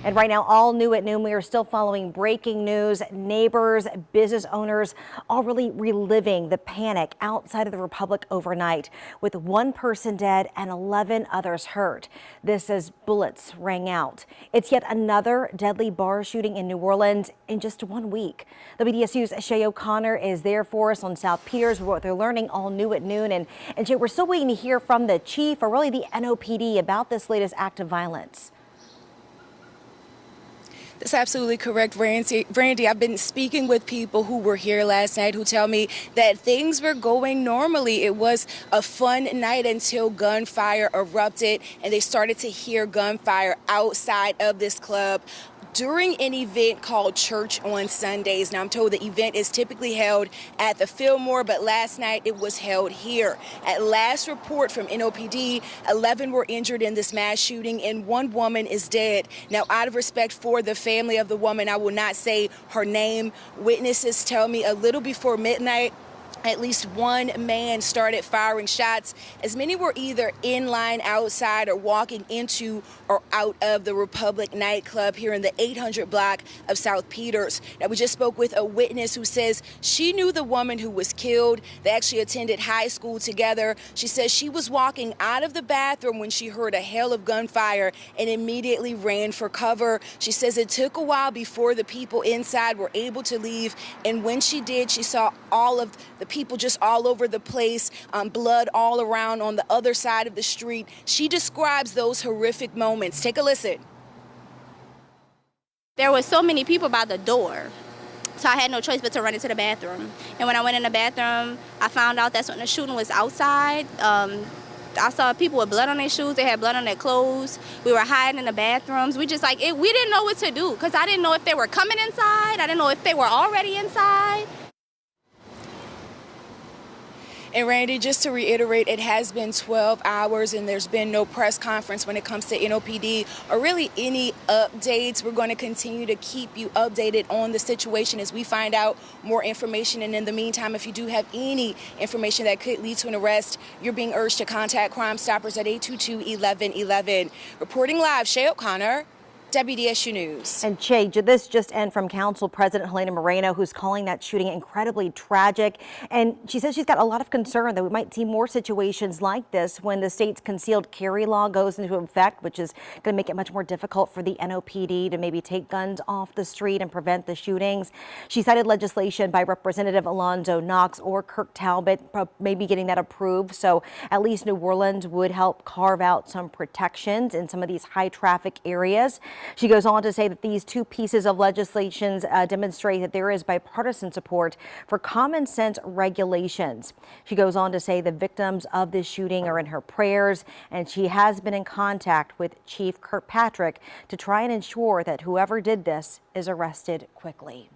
And right now, all new at noon, we are still following breaking news. Neighbors, business owners, all really reliving the panic outside of the Republic overnight, with one person dead and 11 others hurt. This as bullets rang out. It's yet another deadly bar shooting in New Orleans in just 1 week. WDSU's Shay O'Connor is there for us on South Peters, what they're learning all new at noon. And Shay, we're still waiting to hear from the chief, or really the NOPD, about this latest act of violence. That's absolutely correct, Brandy. I've been speaking with people who were here last night who tell me that things were going normally. It was a fun night until gunfire erupted and they started to hear gunfire outside of this club during an event called Church on Sundays. Now, I'm told the event is typically held at the Fillmore, but last night it was held here. At last report from NOPD, 11 were injured in this mass shooting and one woman is dead. Now, out of respect for the family of the woman, I will not say her name. Witnesses tell me a little before midnight, at least one man started firing shots. As many were either in line outside or walking into or out of the Republic nightclub here in the 800 block of South Peters. Now, we just spoke with a witness who says she knew the woman who was killed. They actually attended high school together. She says she was walking out of the bathroom when she heard a hail of gunfire and immediately ran for cover. She says it took a while before the people inside were able to leave, and when she did, she saw all of the people just all over the place, blood all around on the other side of the street. She describes those horrific moments. Take a listen. There was so many people by the door, so I had no choice but to run into the bathroom. And when I went in the bathroom, I found out that's when the shooting was outside. I saw people with blood on their shoes. They had blood on their clothes. We were hiding in the bathrooms. We just we didn't know what to do because I didn't know if they were coming inside. I didn't know if they were already inside. And Randy, just to reiterate, it has been 12 hours and there's been no press conference when it comes to NOPD or really any updates. We're going to continue to keep you updated on the situation as we find out more information. And in the meantime, if you do have any information that could lead to an arrest, you're being urged to contact Crime Stoppers at 822-1111. Reporting live, Shay O'Connor, WDSU News. And Shay, this just in from Council President Helena Moreno, who's calling that shooting incredibly tragic. And she says she's got a lot of concern that we might see more situations like this when the state's concealed carry law goes into effect, which is going to make it much more difficult for the NOPD to maybe take guns off the street and prevent the shootings. She cited legislation by Representative Alonzo Knox or Kirk Talbot, maybe getting that approved. So at least New Orleans would help carve out some protections in some of these high traffic areas. She goes on to say that these two pieces of legislation demonstrate that there is bipartisan support for common sense regulations. She goes on to say the victims of this shooting are in her prayers, and she has been in contact with Chief Kirkpatrick to try and ensure that whoever did this is arrested quickly.